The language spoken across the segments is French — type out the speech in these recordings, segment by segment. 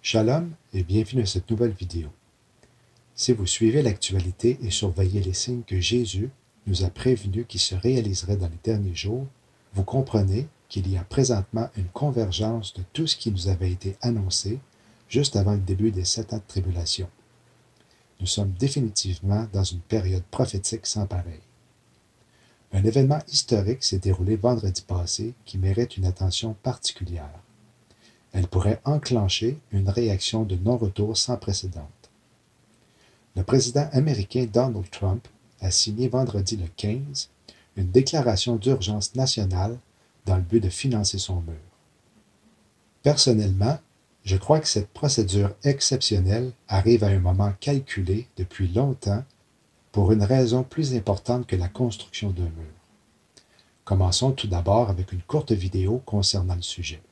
Shalom et bienvenue à cette nouvelle vidéo. Si vous suivez l'actualité et surveillez les signes que Jésus nous a prévenus qui se réaliseraient dans les derniers jours, vous comprenez qu'il y a présentement une convergence de tout ce qui nous avait été annoncé juste avant le début des 7 ans de tribulation. Nous sommes définitivement dans une période prophétique sans pareil. Un événement historique s'est déroulé vendredi passé qui mérite une attention particulière. Elle pourrait enclencher une réaction de non-retour sans précédent. Le président américain Donald Trump a signé vendredi le 15 une déclaration d'urgence nationale dans le but de financer son mur. Personnellement, je crois que cette procédure exceptionnelle arrive à un moment calculé depuis longtemps pour une raison plus importante que la construction d'un mur. Commençons tout d'abord avec une courte vidéo concernant le sujet.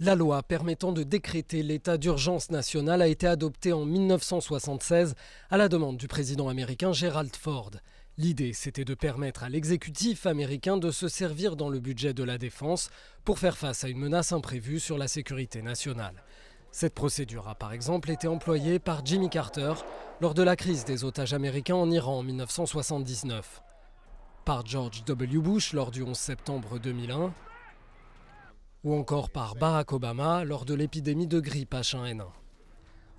La loi permettant de décréter l'état d'urgence national a été adoptée en 1976 à la demande du président américain Gerald Ford. L'idée, c'était de permettre à l'exécutif américain de se servir dans le budget de la défense pour faire face à une menace imprévue sur la sécurité nationale. Cette procédure a par exemple été employée par Jimmy Carter lors de la crise des otages américains en Iran en 1979, par George W. Bush lors du 11 septembre 2001, ou encore par Barack Obama lors de l'épidémie de grippe H1N1.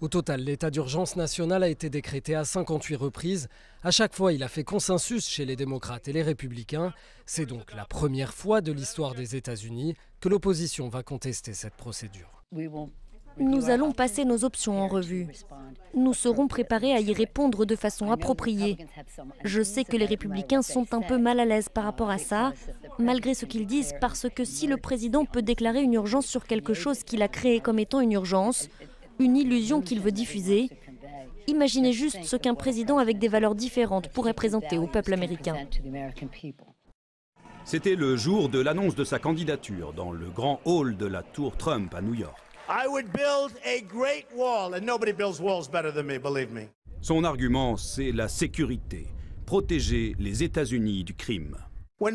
Au total, l'état d'urgence national a été décrété à 58 reprises. À chaque fois, il a fait consensus chez les démocrates et les républicains. C'est donc la première fois de l'histoire des États-Unis que l'opposition va contester cette procédure. Nous allons passer nos options en revue. Nous serons préparés à y répondre de façon appropriée. Je sais que les républicains sont un peu mal à l'aise par rapport à ça, malgré ce qu'ils disent, parce que si le président peut déclarer une urgence sur quelque chose qu'il a créé comme étant une urgence, une illusion qu'il veut diffuser, imaginez juste ce qu'un président avec des valeurs différentes pourrait présenter au peuple américain. C'était le jour de l'annonce de sa candidature dans le grand hall de la Tour Trump à New York. Son argument, c'est la sécurité, protéger les États-Unis du crime. Le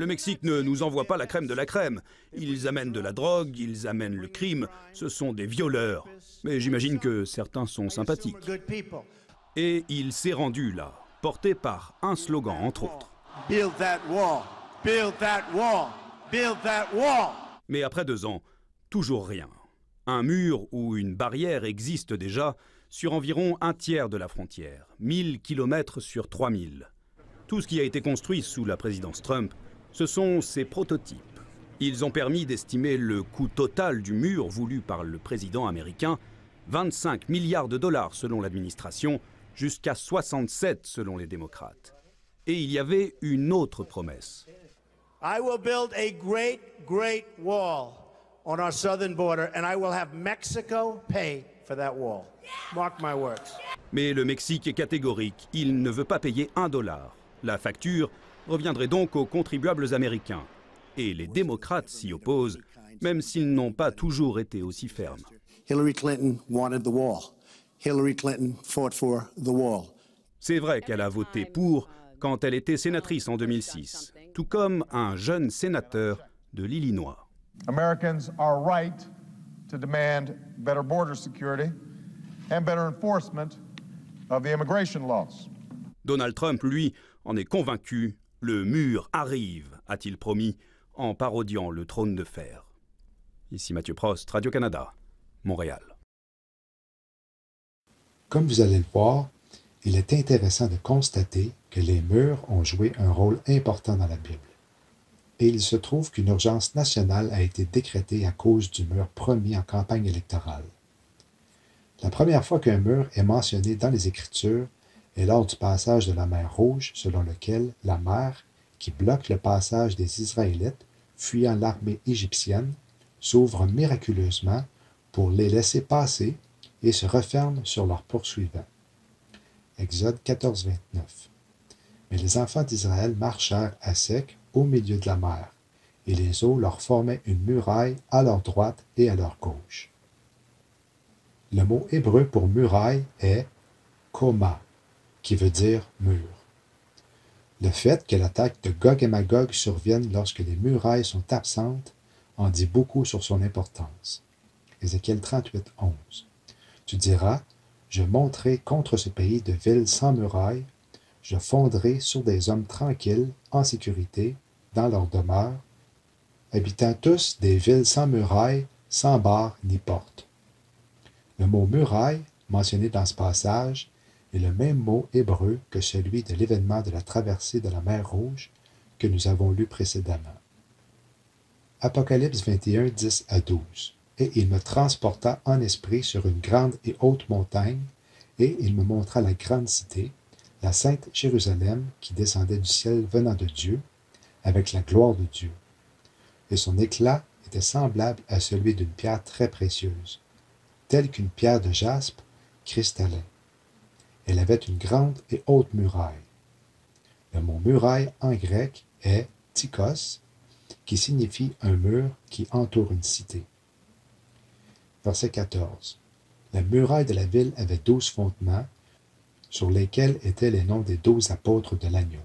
Mexique ne nous envoie pas la crème de la crème. Ils amènent de la drogue, ils amènent le crime. Ce sont des violeurs. Mais j'imagine que certains sont sympathiques. Et il s'est rendu là, porté par un slogan entre autres. Build that wall. Build that wall. Build that wall. Mais après 2 ans, toujours rien. Un mur ou une barrière existe déjà sur environ un tiers de la frontière, 1000 km sur 3000. Tout ce qui a été construit sous la présidence Trump, ce sont ces prototypes. Ils ont permis d'estimer le coût total du mur voulu par le président américain, 25 milliards de dollars selon l'administration, jusqu'à 67 selon les démocrates. Et il y avait une autre promesse. I will build a great wall on our southern border, and I will have Mexico pay for that wall. Mark my words. Mais le Mexique est catégorique. Il ne veut pas payer $1. La facture reviendrait donc aux contribuables américains. Et les démocrates s'y opposent, même s'ils n'ont pas toujours été aussi fermes. Hillary Clinton wanted the wall. Hillary Clinton fought for the wall. C'est vrai qu'elle a voté pour quand elle était sénatrice en 2006, tout comme un jeune sénateur de l'Illinois. Americans are right to demand better border security and better enforcement of the immigration laws. Donald Trump, lui, en est convaincu. Le mur arrive, a-t-il promis, en parodiant le trône de fer. Ici Mathieu Prost, Radio-Canada, Montréal. Comme vous allez le voir, il est intéressant de constater que les murs ont joué un rôle important dans la Bible. Et il se trouve qu'une urgence nationale a été décrétée à cause du mur promis en campagne électorale. La première fois qu'un mur est mentionné dans les Écritures est lors du passage de la mer Rouge, selon lequel la mer, qui bloque le passage des Israélites fuyant l'armée égyptienne, s'ouvre miraculeusement pour les laisser passer et se referme sur leurs poursuivants. Exode 14, 29. Mais les enfants d'Israël marchèrent à sec au milieu de la mer, et les eaux leur formaient une muraille à leur droite et à leur gauche. Le mot hébreu pour muraille est « koma », qui veut dire mur. Le fait que l'attaque de Gog et Magog survienne lorsque les murailles sont absentes en dit beaucoup sur son importance. Ézéchiel 38, 11. Tu diras, je monterai contre ce pays de villes sans murailles, je fonderai sur des hommes tranquilles, en sécurité, dans leur demeure, habitant tous des villes sans murailles, sans barres ni portes. Le mot muraille, mentionné dans ce passage, est le même mot hébreu que celui de l'événement de la traversée de la mer Rouge que nous avons lu précédemment. Apocalypse 21, 10 à 12. Et il me transporta en esprit sur une grande et haute montagne, et il me montra la grande cité, la sainte Jérusalem, qui descendait du ciel venant de Dieu, avec la gloire de Dieu. Et son éclat était semblable à celui d'une pierre très précieuse, telle qu'une pierre de jaspe cristallin. Elle avait une grande et haute muraille. Le mot muraille en grec est tikos, qui signifie un mur qui entoure une cité. Verset 14. La muraille de la ville avait 12 fondements, sur lesquels étaient les noms des 12 apôtres de l'agneau.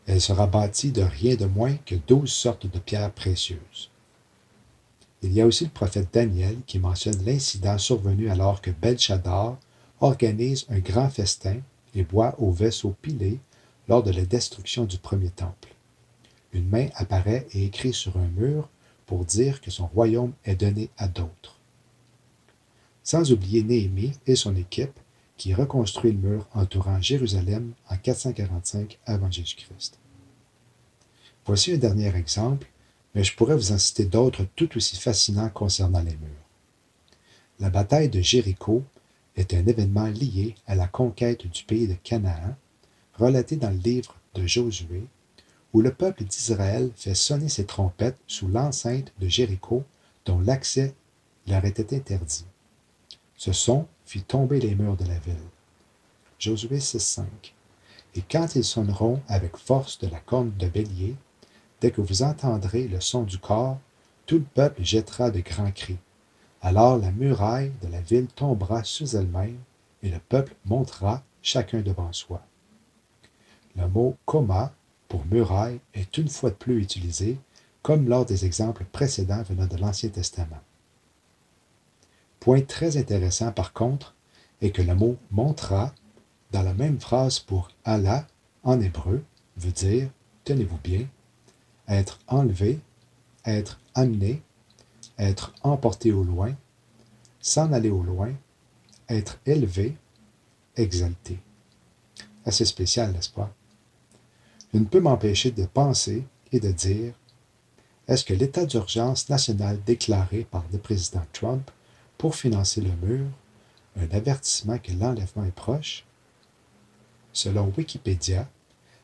Elle sera bâtie de rien de moins que 12 sortes de pierres précieuses. Il y a aussi le prophète Daniel qui mentionne l'incident survenu alors que Belchazzar organise un grand festin et boit au vaisseau pilé lors de la destruction du premier temple. Une main apparaît et écrit sur un mur pour dire que son royaume est donné à d'autres. Sans oublier Néhémie et son équipe qui reconstruit le mur entourant Jérusalem en 445 avant Jésus-Christ. Voici un dernier exemple, mais je pourrais vous en citer d'autres tout aussi fascinants concernant les murs. La bataille de Jéricho est un événement lié à la conquête du pays de Canaan, relaté dans le livre de Josué, où le peuple d'Israël fait sonner ses trompettes sous l'enceinte de Jéricho, dont l'accès leur était interdit. Ce son fit tomber les murs de la ville. Josué 6,5. Et quand ils sonneront avec force de la corne de bélier, dès que vous entendrez le son du cor, tout le peuple jettera de grands cris. Alors la muraille de la ville tombera sous elle-même, et le peuple montera chacun devant soi. Le mot coma pour muraille est une fois de plus utilisé, comme lors des exemples précédents venant de l'Ancien Testament. Point très intéressant par contre est que le mot montra, dans la même phrase pour Allah en hébreu, veut dire, tenez-vous bien, être enlevé, être amené, être emporté au loin, s'en aller au loin, être élevé, exalté. Assez spécial, n'est-ce pas? Je ne peux m'empêcher de penser et de dire, est-ce que l'état d'urgence national déclaré par le président Trump pour financer le mur, un avertissement que l'enlèvement est proche? Selon Wikipédia,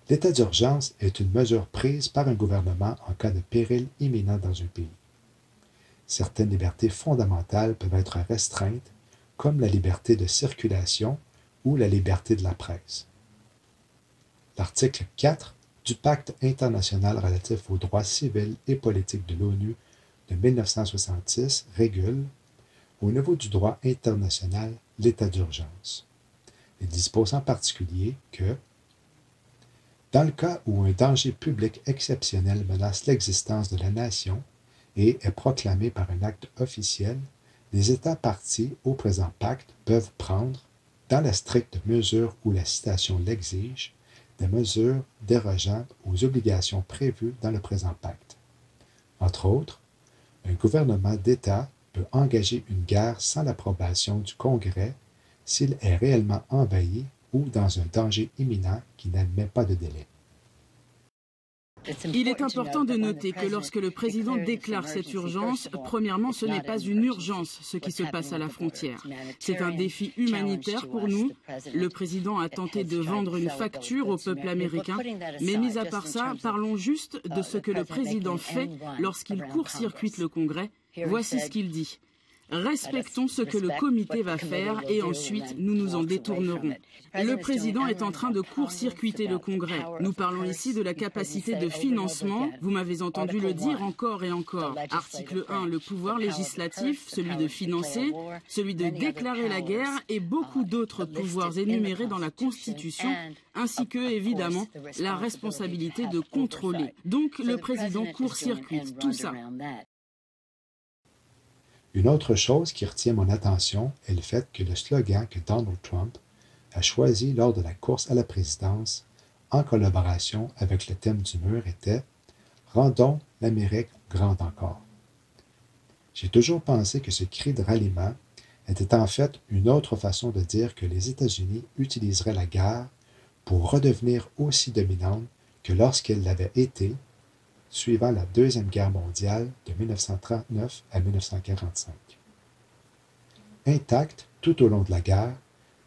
l'état d'urgence est une mesure prise par un gouvernement en cas de péril imminent dans un pays. Certaines libertés fondamentales peuvent être restreintes, comme la liberté de circulation ou la liberté de la presse. L'article 4 du Pacte international relatif aux droits civils et politiques de l'ONU de 1966 régule, au niveau du droit international, l'état d'urgence. Il dispose en particulier que, dans le cas où un danger public exceptionnel menace l'existence de la nation et est proclamé par un acte officiel, les États partis au présent pacte peuvent prendre, dans la stricte mesure où la citation l'exige, des mesures dérogeant aux obligations prévues dans le présent pacte. Entre autres, un gouvernement d'État peut engager une guerre sans l'approbation du Congrès s'il est réellement envahi ou dans un danger imminent qui n'admet pas de délai. Il est important de noter que lorsque le président déclare cette urgence, premièrement, ce n'est pas une urgence ce qui se passe à la frontière. C'est un défi humanitaire pour nous. Le président a tenté de vendre une facture au peuple américain, mais mis à part ça, parlons juste de ce que le président fait lorsqu'il court-circuite le Congrès. Voici ce qu'il dit. Respectons ce que le comité va faire et ensuite nous nous en détournerons. Le président est en train de court-circuiter le Congrès. Nous parlons ici de la capacité de financement. Vous m'avez entendu le dire encore et encore. Article 1, le pouvoir législatif, celui de financer, celui de déclarer la guerre et beaucoup d'autres pouvoirs énumérés dans la Constitution, ainsi que, évidemment, la responsabilité de contrôler. Donc, le président court-circuite tout ça. Une autre chose qui retient mon attention est le fait que le slogan que Donald Trump a choisi lors de la course à la présidence, en collaboration avec le thème du mur, était « Rendons l'Amérique grande encore ». J'ai toujours pensé que ce cri de ralliement était en fait une autre façon de dire que les États-Unis utiliseraient la guerre pour redevenir aussi dominante que lorsqu'elle l'avait été suivant la Deuxième Guerre mondiale de 1939 à 1945. Intacts tout au long de la guerre,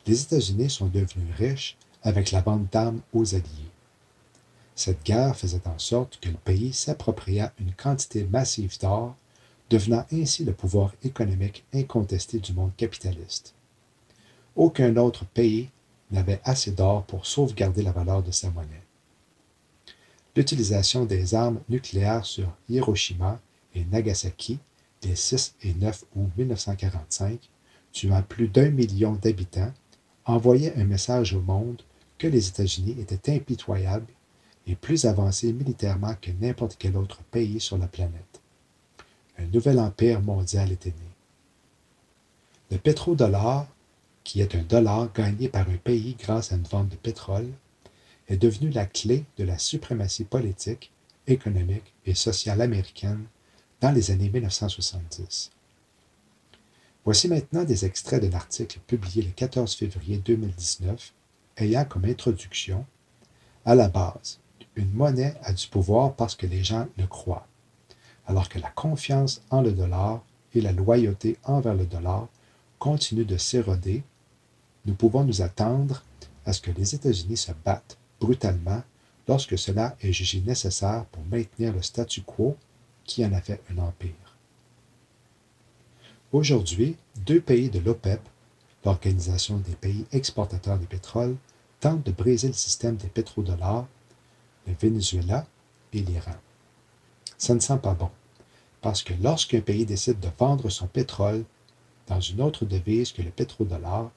les États-Unis sont devenus riches avec la vente d'armes aux Alliés. Cette guerre faisait en sorte que le pays s'appropria une quantité massive d'or, devenant ainsi le pouvoir économique incontesté du monde capitaliste. Aucun autre pays n'avait assez d'or pour sauvegarder la valeur de sa monnaie. L'utilisation des armes nucléaires sur Hiroshima et Nagasaki les 6 et 9 août 1945, tuant plus d'1 million d'habitants, envoyait un message au monde que les États-Unis étaient impitoyables et plus avancés militairement que n'importe quel autre pays sur la planète. Un nouvel empire mondial était né. Le pétrodollar, qui est un dollar gagné par un pays grâce à une vente de pétrole, est devenu la clé de la suprématie politique, économique et sociale américaine dans les années 1970. Voici maintenant des extraits de l'article publié le 14 février 2019 ayant comme introduction « À la base, une monnaie a du pouvoir parce que les gens le croient, alors que la confiance en le dollar et la loyauté envers le dollar continuent de s'éroder, nous pouvons nous attendre à ce que les États-Unis se battent brutalement lorsque cela est jugé nécessaire pour maintenir le statu quo qui en a fait un empire. Aujourd'hui, 2 pays de l'OPEP, l'Organisation des pays exportateurs de pétrole, tentent de briser le système des pétrodollars, le Venezuela et l'Iran. Ça ne sent pas bon, parce que lorsqu'un pays décide de vendre son pétrole dans une autre devise que le pétrodollar,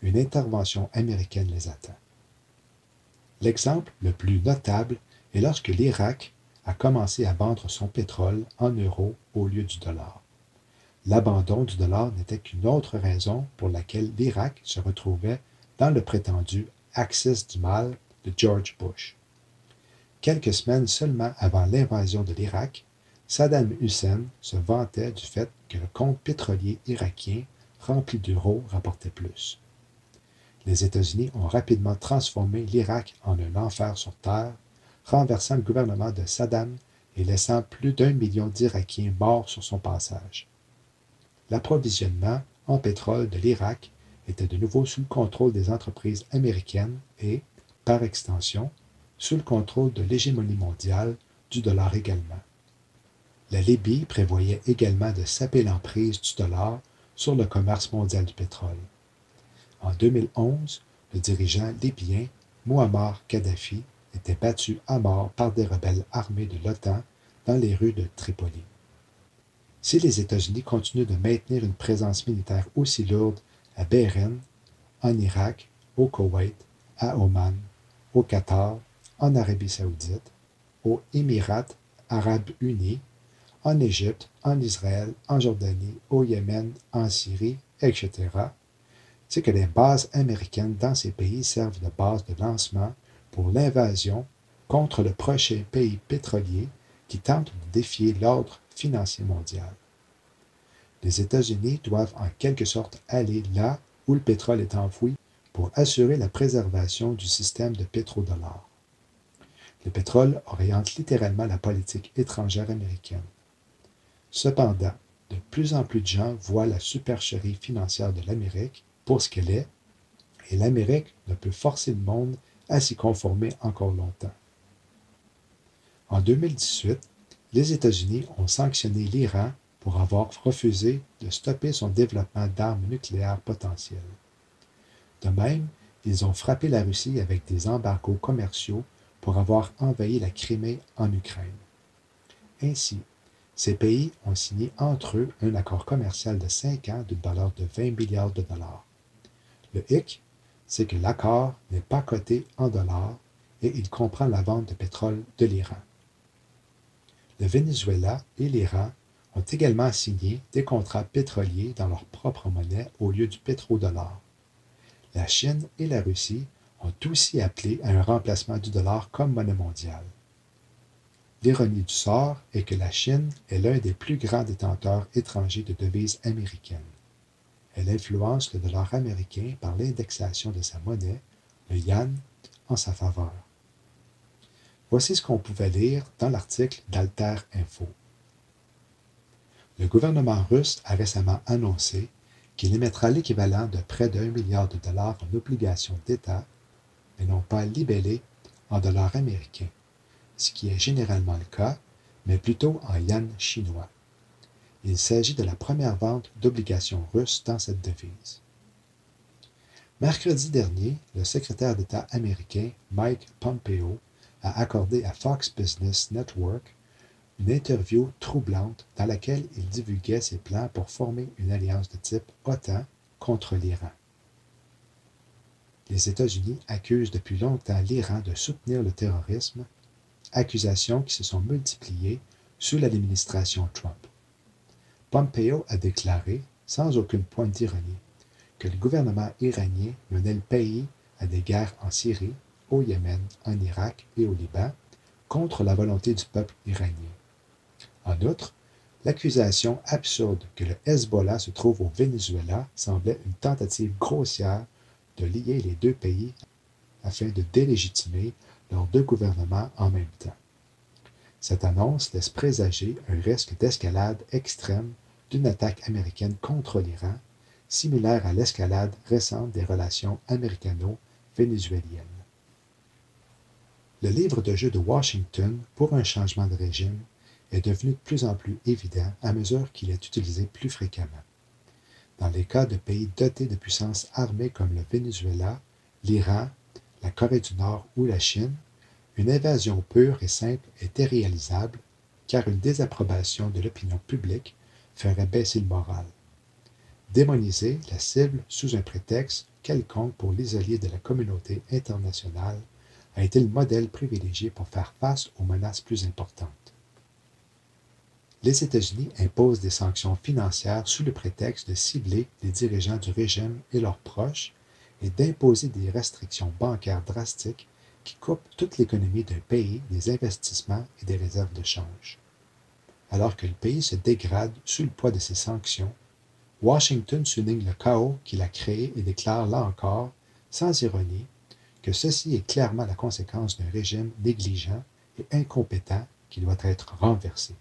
une intervention américaine les attend. L'exemple le plus notable est lorsque l'Irak a commencé à vendre son pétrole en euros au lieu du dollar. L'abandon du dollar n'était qu'une autre raison pour laquelle l'Irak se retrouvait dans le prétendu « axis du mal » de George Bush. Quelques semaines seulement avant l'invasion de l'Irak, Saddam Hussein se vantait du fait que le compte pétrolier irakien rempli d'euros rapportait plus. Les États-Unis ont rapidement transformé l'Irak en un enfer sur terre, renversant le gouvernement de Saddam et laissant plus d'1 million d'Irakiens morts sur son passage. L'approvisionnement en pétrole de l'Irak était de nouveau sous le contrôle des entreprises américaines et, par extension, sous le contrôle de l'hégémonie mondiale, du dollar également. La Libye prévoyait également de saper l'emprise du dollar sur le commerce mondial du pétrole. En 2011, le dirigeant libyen Mouammar Kadhafi était battu à mort par des rebelles armés de l'OTAN dans les rues de Tripoli. Si les États-Unis continuent de maintenir une présence militaire aussi lourde à Bahreïn, en Irak, au Koweït, à Oman, au Qatar, en Arabie saoudite, aux Émirats arabes unis, en Égypte, en Israël, en Jordanie, au Yémen, en Syrie, etc., c'est que les bases américaines dans ces pays servent de base de lancement pour l'invasion contre le prochain pays pétrolier qui tente de défier l'ordre financier mondial. Les États-Unis doivent en quelque sorte aller là où le pétrole est enfoui pour assurer la préservation du système de pétrodollar. Le pétrole oriente littéralement la politique étrangère américaine. Cependant, de plus en plus de gens voient la supercherie financière de l'Amérique pour ce qu'elle est, et l'Amérique ne peut forcer le monde à s'y conformer encore longtemps. En 2018, les États-Unis ont sanctionné l'Iran pour avoir refusé de stopper son développement d'armes nucléaires potentielles. De même, ils ont frappé la Russie avec des embargos commerciaux pour avoir envahi la Crimée en Ukraine. Ainsi, ces pays ont signé entre eux un accord commercial de 5 ans d'une valeur de 20 milliards de dollars. Le hic, c'est que l'accord n'est pas coté en dollars et il comprend la vente de pétrole de l'Iran. Le Venezuela et l'Iran ont également signé des contrats pétroliers dans leur propre monnaie au lieu du pétrodollar. La Chine et la Russie ont aussi appelé à un remplacement du dollar comme monnaie mondiale. L'ironie du sort est que la Chine est l'un des plus grands détenteurs étrangers de devises américaines. Elle influence le dollar américain par l'indexation de sa monnaie, le yuan, en sa faveur. Voici ce qu'on pouvait lire dans l'article d'Alter Info. Le gouvernement russe a récemment annoncé qu'il émettra l'équivalent de près de 1 milliard de dollars en obligations d'État, mais non pas libellées en dollars américains, ce qui est généralement le cas, mais plutôt en yuan chinois. Il s'agit de la première vente d'obligations russes dans cette devise. Mercredi dernier, le secrétaire d'État américain Mike Pompeo a accordé à Fox Business Network une interview troublante dans laquelle il divulguait ses plans pour former une alliance de type OTAN contre l'Iran. Les États-Unis accusent depuis longtemps l'Iran de soutenir le terrorisme, accusations qui se sont multipliées sous l'administration Trump. Pompeo a déclaré, sans aucune pointe d'ironie, que le gouvernement iranien menait le pays à des guerres en Syrie, au Yémen, en Irak et au Liban, contre la volonté du peuple iranien. En outre, l'accusation absurde que le Hezbollah se trouve au Venezuela semblait une tentative grossière de lier les deux pays afin de délégitimer leurs deux gouvernements en même temps. Cette annonce laisse présager un risque d'escalade extrême d'une attaque américaine contre l'Iran, similaire à l'escalade récente des relations américano-vénézuéliennes. Le livre de jeu de Washington pour un changement de régime est devenu de plus en plus évident à mesure qu'il est utilisé plus fréquemment. Dans les cas de pays dotés de puissances armées comme le Venezuela, l'Iran, la Corée du Nord ou la Chine, une invasion pure et simple était réalisable car une désapprobation de l'opinion publique ferait baisser le moral. Démoniser la cible sous un prétexte quelconque pour l'isoler de la communauté internationale a été le modèle privilégié pour faire face aux menaces plus importantes. Les États-Unis imposent des sanctions financières sous le prétexte de cibler les dirigeants du régime et leurs proches et d'imposer des restrictions bancaires drastiques qui coupent toute l'économie d'un pays des investissements et des réserves de change. Alors que le pays se dégrade sous le poids de ces sanctions, Washington souligne le chaos qu'il a créé et déclare là encore, sans ironie, que ceci est clairement la conséquence d'un régime négligent et incompétent qui doit être renversé.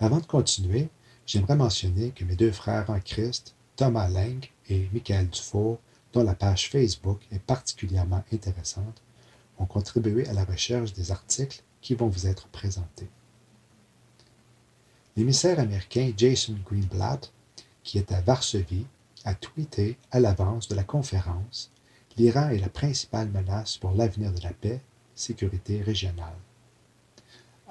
Avant de continuer, j'aimerais mentionner que mes deux frères en Christ, Thomas Lang et Michael Dufour, dont la page Facebook est particulièrement intéressante, ont contribué à la recherche des articles qui vont vous être présentés. L'émissaire américain Jason Greenblatt, qui est à Varsovie, a tweeté à l'avance de la conférence « L'Iran est la principale menace pour l'avenir de la paix, sécurité régionale ».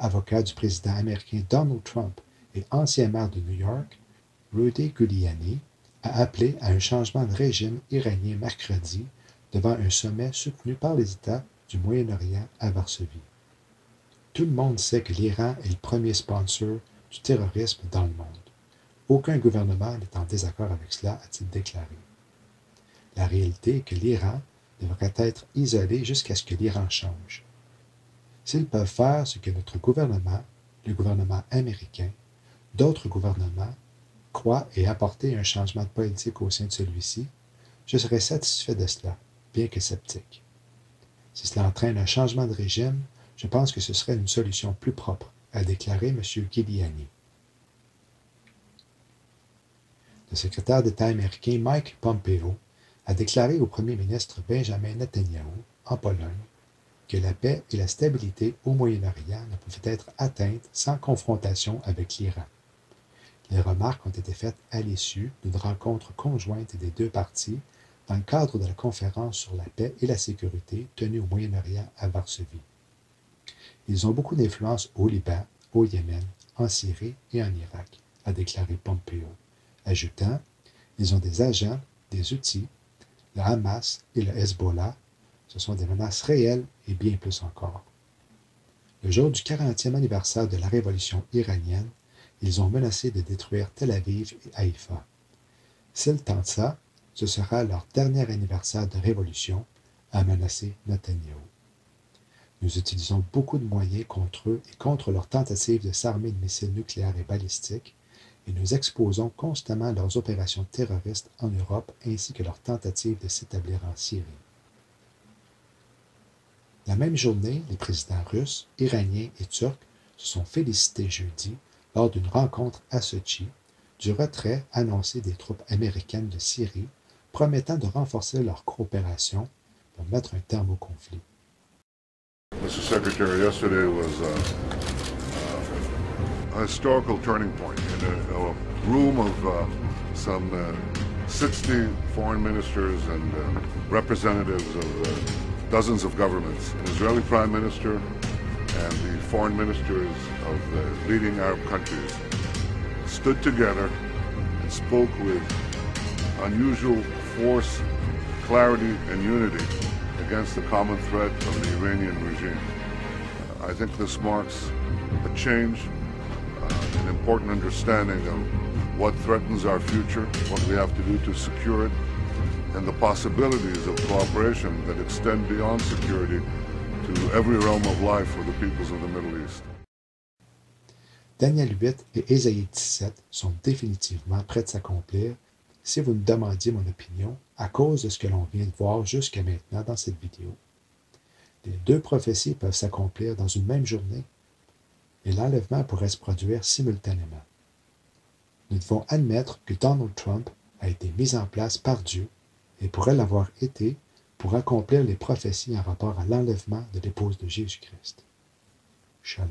Avocat du président américain Donald Trump et ancien maire de New York, Rudy Giuliani a appelé à un changement de régime iranien mercredi devant un sommet soutenu par les États du Moyen-Orient à Varsovie. Tout le monde sait que l'Iran est le premier sponsor du terrorisme dans le monde. Aucun gouvernement n'est en désaccord avec cela, a-t-il déclaré. La réalité est que l'Iran devrait être isolé jusqu'à ce que l'Iran change. S'ils peuvent faire ce que notre gouvernement, le gouvernement américain, d'autres gouvernements, croient et apporter un changement de politique au sein de celui-ci, je serais satisfait de cela, bien que sceptique. Si cela entraîne un changement de régime, je pense que ce serait une solution plus propre, a déclaré M. Giuliani. Le secrétaire d'État américain Mike Pompeo a déclaré au premier ministre Benjamin Netanyahu, en Pologne, que la paix et la stabilité au Moyen-Orient ne pouvaient être atteintes sans confrontation avec l'Iran. Les remarques ont été faites à l'issue d'une rencontre conjointe des deux parties dans le cadre de la conférence sur la paix et la sécurité tenue au Moyen-Orient à Varsovie. Ils ont beaucoup d'influence au Liban, au Yémen, en Syrie et en Irak, a déclaré Pompeo, ajoutant « Ils ont des agents, des outils, le Hamas et le Hezbollah, ce sont des menaces réelles et bien plus encore. » Le jour du 40e anniversaire de la révolution iranienne, ils ont menacé de détruire Tel Aviv et Haïfa. S'ils tentent ça, ce sera leur dernier anniversaire de révolution, a menacé Netanyahou. Nous utilisons beaucoup de moyens contre eux et contre leurs tentatives de s'armer de missiles nucléaires et balistiques, et nous exposons constamment leurs opérations terroristes en Europe ainsi que leurs tentatives de s'établir en Syrie. La même journée, les présidents russes, iraniens et turcs se sont félicités jeudi, lors d'une rencontre à Sochi, du retrait annoncé des troupes américaines de Syrie, promettant de renforcer leur coopération pour mettre un terme au conflit. Mr. Secretary, yesterday was a historical turning point in a room of some 60 foreign ministers and representatives of dozens of governments. An Israeli prime minister and the foreign ministers of the leading Arab countries stood together and spoke with unusual force, clarity, and unity against the common threat of the Iranian regime. I think this marks a change, an important understanding of what threatens our future, what we have to do to secure it, and the possibilities of cooperation that extend beyond security to every realm of life for the peoples of the Middle East. Daniel 8 et Ésaïe 17 sont définitivement prêts de s'accomplir si vous me demandiez mon opinion à cause de ce que l'on vient de voir jusqu'à maintenant dans cette vidéo. Les deux prophéties peuvent s'accomplir dans une même journée et l'enlèvement pourrait se produire simultanément. Nous devons admettre que Donald Trump a été mis en place par Dieu et pourrait l'avoir été pour accomplir les prophéties en rapport à l'enlèvement de l'épouse de Jésus-Christ. Shalom.